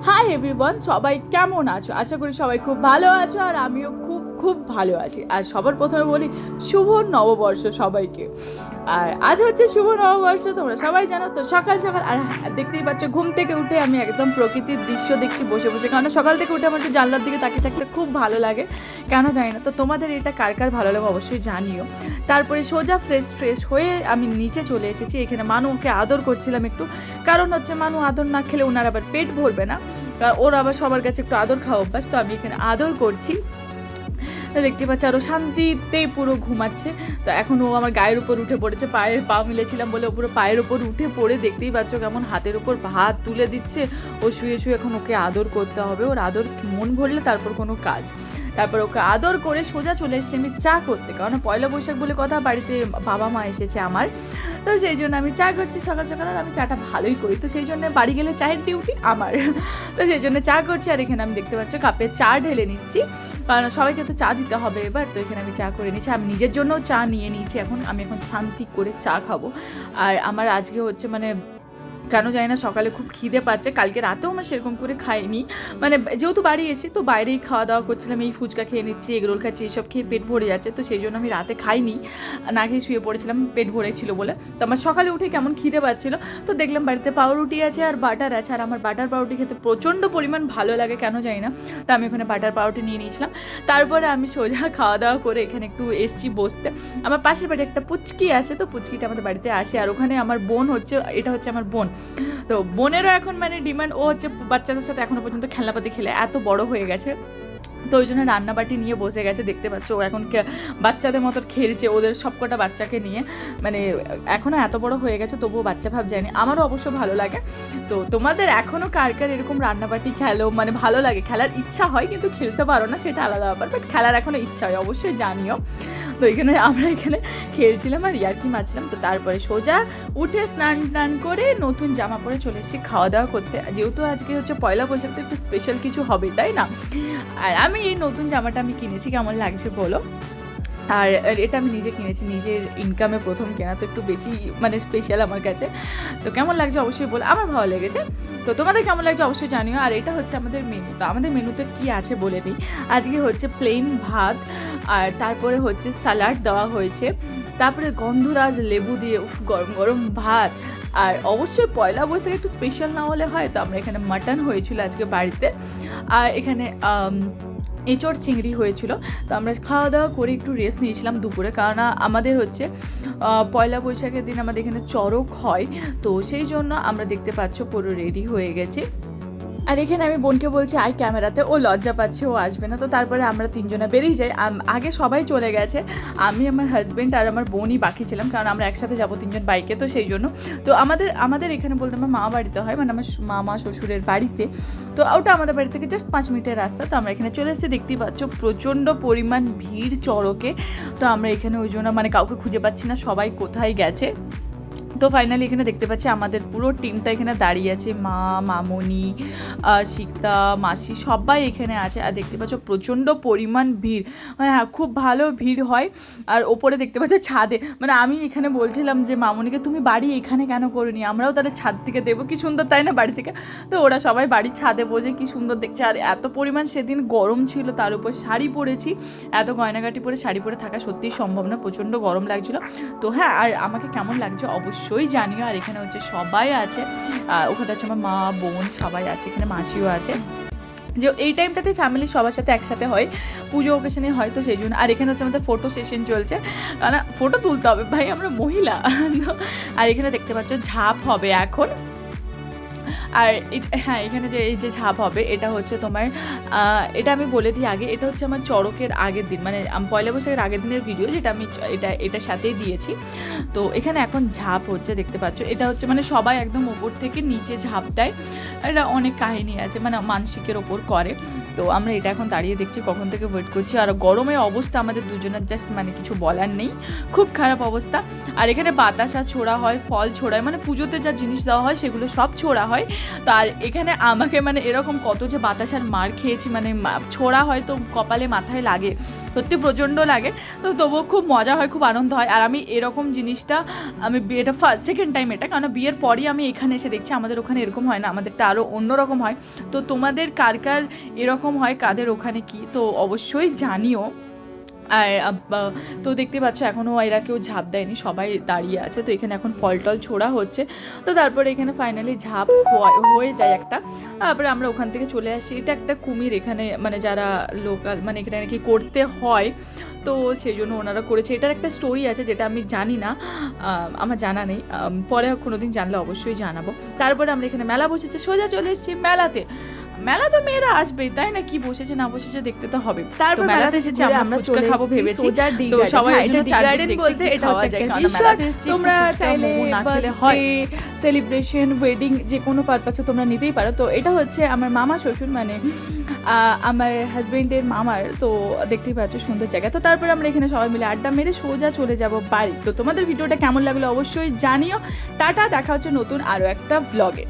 Hi everyone, সবাই কেমন আছো? আশা করি সবাই খুব ভালো আছো, আর আমিও খুব খুব ভালো আছি। আর সবার প্রথমে বলি শুভ নববর্ষ সবাইকে। আর আজ হচ্ছে শুভ নববর্ষ, তোমরা সবাই জানো তো। সকাল সকাল আর দেখতেই পাচ্ছ, ঘুম থেকে উঠে আমি একদম প্রকৃতির দৃশ্য দেখছি বসে বসে, কারণ সকাল থেকে উঠে আমার তো জানলার দিকে তাকিয়ে থাকতে খুব ভালো লাগে, কেন জানি না। তো তোমাদের এটা কার কার ভালো লাগে অবশ্যই জানিও। তারপরে সোজা ফ্রেশ হয়ে আমি নিচে চলে এসেছি। এখানে মানু ওকে আদর করছিলাম একটু, কারণ হচ্ছে মানু আদর না খেলে ওনার আবার পেট ভরবে না, ওর আবার সবার কাছে একটু আদর খাওয়া অভ্যাস। তো আমি এখানে আদর করছি, দেখতে পাচ্ছি আরও শান্তিতেই পুরো ঘুমাচ্ছে। তো এখন ও আমার গায়ের উপর উঠে পড়েছে, পায়ের পা মিলেছিলাম বলে ও পুরো পায়ের উপর উঠে পড়ে, দেখতেই পাচ্ছ কেমন হাতের উপর হাত তুলে দিচ্ছে। ও শুয়ে শুয়ে এখন ওকে আদর করতে হবে, ওর আদর মন ভরলে তারপর কোনো কাজ। তারপর ওকে আদর করে সোজা চলে এসেছি আমি চা করতে, কারণ পয়লা বৈশাখ বলে কথা, বাড়িতে বাবা মা এসেছে আমার। তো সেই জন্য আমি চা করছি সকাল সকাল, আর আমি চাটা ভালোই করি, তো সেই জন্য বাড়ি গেলে চায়ের ডিউটি আমার। তো সেই জন্য চা করছি, আর এখানে আমি দেখতে পাচ্ছি কাপে চা ঢেলে নিচ্ছি, কারণ সবাইকে তো চা দিতে হবে এবার। তো এখানে আমি চা করে নিচ্ছি, আমি নিজের জন্যও চা নিয়ে নিয়েছি। আমি এখন শান্তি করে চা খাবো। আর আমার আজকে হচ্ছে মানে কেন জানি না সকালে খুব খিদে পাচ্ছে, কালকে রাতেও আমার সেরকম করে খাইনি, মানে যেহেতু বাড়ি এসেছি তো বাইরেই খাওয়া দাওয়া করছিলাম, এই ফুচকা খেয়ে নিচ্ছি, এগরোল খাচ্ছি, এইসব খেয়ে পেট ভরে যাচ্ছে। তো সেই জন্য আমি রাতে খাইনি, না খেয়ে শুয়ে পড়েছিলাম পেট ভরেছিল বলে। তো আমার সকালে উঠে কেমন খিদে পাচ্ছিলো, তো দেখলাম বাড়িতে পাউরুটি আছে আর বাটার আছে, আর আমার বাটার পাউরুটি খেতে প্রচণ্ড পরিমাণ ভালো লাগে, কেন জানি না। তো আমি ওখানে বাটার পাউরুটি নিয়ে নিয়েছিলাম। তারপরে আমি সোজা খাওয়া দাওয়া করে এখানে একটু এসছি বসতে। আমার পাশের বাড়ি একটা পুচকি আছে, তো পুচকিটা আমাদের বাড়িতে আসে, আর ওখানে আমার বোন হচ্ছে, এটা হচ্ছে আমার বোন। তো বোনেরও এখন মানে ডিমান্ড, ও হচ্ছে বাচ্চাদের সাথে এখনো পর্যন্ত খেলনাপাতি খেলে, এত বড় হয়ে গেছে, তো ওই জন্য রান্নাবাটি নিয়ে বসে গেছে। দেখতে পাচ্ছ ও এখন বাচ্চাদের মতো খেলছে ওদের সবকটা বাচ্চাকে নিয়ে, মানে এখনও এত বড় হয়ে গেছে তবুও বাচ্চা ভাব যায়নি। আমারও অবশ্য ভালো লাগে। তো তোমাদের এখনও কার কার এরকম রান্নাবাটি খেলো, মানে ভালো লাগে, খেলার ইচ্ছা হয় কিন্তু খেলতে পারো না, সেটা আলাদা ব্যাপার, বাট খেলার এখনও ইচ্ছা হয়, অবশ্যই জানিও। তো আমরা এখানে খেলছিলাম আর ইয়ার্কি মারছিলাম। তো তারপরে সোজা উঠে স্নান করে নতুন জামা পরে চলে এসেছি খাওয়া দাওয়া করতে, যেহেতু আজকে হচ্ছে পয়লা বৈশাখ, তো একটু স্পেশাল কিছু হবে তাই না। আর আমি এই নতুন জামাটা আমি কিনেছি, কেমন লাগছে বলো। আর এটা আমি নিজে কিনেছি, নিজের ইনকামে প্রথম কেনা, তো একটু বেশি মানে স্পেশাল আমার কাছে। তো কেমন লাগছে অবশ্যই বলো, আমার ভালো লেগেছে। তো তোমাদের কেমন লাগছে অবশ্যই জানিও। আর এটা হচ্ছে আমাদের মেনু। তো আমাদের মেনুতে কী আছে বলে দিই। আজকে হচ্ছে প্লেন ভাত, আর তারপরে হচ্ছে স্যালাড দেওয়া হয়েছে, তারপরে গন্ধরাজ লেবু দিয়ে গরম গরম ভাত। আর অবশ্যই পয়লা বৈশাখ একটু স্পেশাল না হলে হয়, তো আমরা এখানে মাটন হয়েছিল আজকে বাড়িতে, আর এখানে এঁচড় চিংড়ি হয়েছিল। তো আমরা খাওয়া দাওয়া করে একটু রেস্ট নিয়েছিলাম দুপুরে, কারণ আমাদের হচ্ছে পয়লা বৈশাখের দিন আমাদের এখানে চড়ক হয়, তো সেই জন্য আমরা দেখতে পাচ্ছ পুরো রেডি হয়ে গেছে। আর এখানে আমি বোনকে বলছি আই ক্যামেরাতে, ও লজ্জা পাচ্ছে, ও আসবে না। তো তারপরে আমরা তিনজনে বেরিয়ে যাই, আগে সবাই চলে গেছে, আমি আমার হাজব্যান্ড আর আমার বোনই বাকি ছিলাম, কারণ আমরা একসাথে যাবো তিনজন বাইকে, তো সেই জন্য। তো আমাদের এখানে বলতে আমার মা বাড়িতে হয়, মানে আমার মামা শ্বশুরের বাড়িতে, তো ওটা আমাদের বাড়ি থেকে জাস্ট 5 মিনিটের রাস্তা। তো আমরা এখানে চলে এসেছি, দেখতেই পাচ্ছ প্রচণ্ড পরিমাণ ভিড় চড়কে। তো আমরা এখানে ওই জন্য মানে কাউকে খুঁজে পাচ্ছি না, সবাই কোথায় গেছে। তো ফাইনালি এখানে দেখতে পাচ্ছি আমাদের পুরো টিমটা এখানে দাঁড়িয়ে আছে, মা, মামনি, শিক্তা, মাসি, সবাই এখানে আছে। আর দেখতে পাচ্ছ প্রচণ্ড পরিমাণ ভিড়, মানে হ্যাঁ খুব ভালো ভিড় হয়। আর ওপরে দেখতে পাচ্ছ ছাদে, মানে আমি এখানে বলছিলাম যে মামনিকে তুমি বাড়ি এখানে কেন করোনি, আমরাও তাহলে ছাদ থেকে দেবো, কি সুন্দর তাই না বাড়ি থেকে। তো ওরা সবাই বাড়ির ছাদে বসে কি সুন্দর দেখছে। আর এত পরিমাণ সেদিন গরম ছিল, তার উপর শাড়ি পরেছি, এত গয়নাগাটি পরে শাড়ি পরে থাকা সত্যিই সম্ভব না, প্রচণ্ড গরম লাগছিলো। তো হ্যাঁ, আর আমাকে কেমন লাগছে অবশ্যই জানিও। আর এখানে হচ্ছে সবাই আছে, ওখানে আছে আমার মা, বোন, সবাই আছে, এখানে মাসিও আছে, যে এই টাইমটাতে ফ্যামিলি সবার সাথে একসাথে হয়, পুজো ওকেশনে হয়, তো সেই জন্য। আর এখানে হচ্ছে আমাদের ফটো সেশন চলছে, না ফটো তুলতে হবে ভাই, আমরা মহিলা। আর এখানে দেখতে পাচ্ছ ঝাঁপ হবে এখন। আর হ্যাঁ, এখানে যে এই যে ঝাঁপ হবে এটা হচ্ছে তোমার, এটা আমি বলে দিই আগে, এটা হচ্ছে আমার চড়কের আগের দিন, মানে পয়লা বৈশাখের আগের দিনের ভিডিও, যেটা আমি এটার সাথেই দিয়েছি। তো এখানে এখন ঝাঁপ হচ্ছে, দেখতে পাচ্ছ। এটা হচ্ছে মানে সবাই একদম ওপর থেকে নিচে ঝাঁপ দেয়, এটা অনেক কাহিনী আছে, মানে মানসিকের ওপর করে। তো আমরা এটা এখন দাঁড়িয়ে দেখছি, কখন থেকে ওয়েট করছি। আর গরমে অবস্থা আমাদের দুজনের জাস্ট মানে কিছু বলার নেই, খুব খারাপ অবস্থা। আর এখানে বাতাসা ছোড়া হয়, ফল ছোড়ায়, মানে পুজোতে যা জিনিস দেওয়া হয় সেগুলো সব ছোড়া হয়। তো আর এখানে আমাকে মানে এরকম কত যে বাতাসার মার খেয়েছি, মানে ছোড়া হয় তো কপালে মাথায় লাগে, সত্যি প্রচণ্ড লাগে। তো তবুও খুব মজা হয়, খুব আনন্দ হয়। আর আমি এরকম জিনিসটা আমি এটা সেকেন্ড টাইম এটা, কারণ বিয়ের পরই আমি এখানে এসে দেখছি। আমাদের ওখানে এরকম হয় না, আমাদেরটা আরও অন্যরকম হয়। তো তোমাদের কার কার এরকম হয়, কাদের ওখানে কি, তো অবশ্যই জানিও। আর তো দেখতে পাচ্ছ এখনও এরা কেউ ঝাঁপ দেয়নি, সবাই দাঁড়িয়ে আছে। তো এখানে এখন ফল টল ছোড়া হচ্ছে। তো তারপরে এখানে ফাইনালি ঝাঁপ হয়ে যায় একটা, তারপরে আমরা ওখান থেকে চলে আসি। এটা একটা কুমির এখানে, মানে যারা লোকাল, মানে এখানে নাকি করতে হয়, তো সেই জন্য ওনারা করেছে। এটার একটা স্টোরি আছে যেটা আমি জানি না, আমার জানা নেই, পরে কোনো দিন জানলে অবশ্যই জানাবো। তারপরে আমরা এখানে মেলা বসেছে, সোজা চলে এসেছি মেলাতে। মেলা তো মেয়েরা আসবেই, তাই না, কি বসেছে না বসেছে দেখতে তো হবে। তারপর মেলাতে এসেছি, আমরা ফুচকা খাবো ভেবেছি, তো সবাই বলতে এটা হচ্ছে একটা রিসর্ট। তোমরা চাইলে বার্থডে, সেলিব্রেশন, ওয়েডিং যে কোনো পারপাসে তোমরা নিতেই পারো। তো এটা হচ্ছে আমার মামা শ্বশুর, মানে আমার হাজবেন্ডের মামার। তো দেখতেই পাচ্ছ সুন্দর জায়গা। তো তারপর আমরা এখানে সবাই মিলে আড্ডা মেরে সোজা চলে যাব বাড়ি। তো তোমাদের ভিডিওটা কেমন লাগলো অবশ্যই জানিও। টাটা, দেখা হচ্ছে নতুন আরও একটা ভ্লগে।